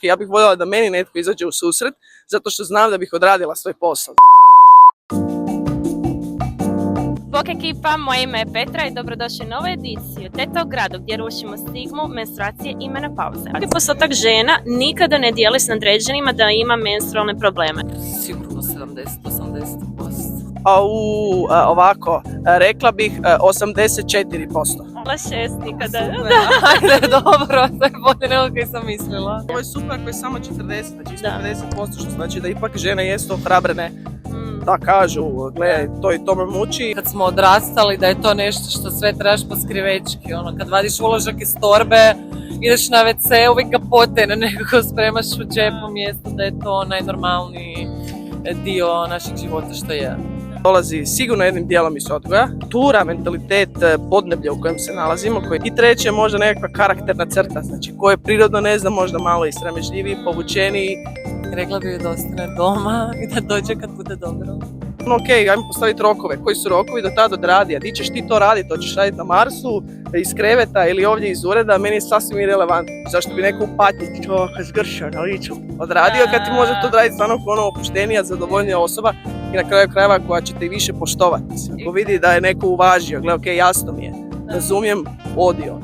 Ja bih voljela da meni netko izađe u susret, zato što znam da bih odradila svoj posao. Bok ekipa, moje ime je Petra i dobrodošli u novu ediciju Teta u gradu gdje rušimo stigmu, menstruacije i menopauze. Koliki postotak žena nikada ne dijeli s nadređenima da ima menstrualne probleme? Sigurno 70-80%. Ovako, rekla bih 84%. Ala 6 nikada. Ajde, dobro, to je bolje nego kaj sam mislila. Ovo je super ako je samo 40, znači isto 50%, što znači da ipak žene jesu ohrabrene da kažu, gledaj, to i to me muči. Kad smo odrastali da je to nešto što sve trebaš po skrivečki, ono, kad vadiš uložak iz torbe, ideš na WC, uvijek ga potene, nekako spremaš u džepu mjesto da je to najnormalniji dio našeg života što je. Dolazi sigurno jednim dijelom iz odgoja, kultura, mentalitet, podneblje u kojem se nalazimo, i treće možda nekakva karakterna crta, znači ko je prirodno, ne znam, možda malo i sramežljiviji, povučeniji. Rekla bih da ostane doma i da dođe kad bude dobro. Ok, ajmo postaviti rokove. Koji su rokovi do tada odradi? A ti ćeš ti to raditi, hoćeš raditi na Marsu, iz kreveta ili ovdje iz ureda, meni je sasvim irelevantno. Zašto bi neko u patnji čovjeka zgršao na licu odradio kad ti može to odraditi stvarno ono opuštenija, zadovoljnija osoba i na kraju krajeva koja će te i više poštovati. Ako vidi da je neko uvažio, gledaj, ok, jasno mi je, razumijem, odio.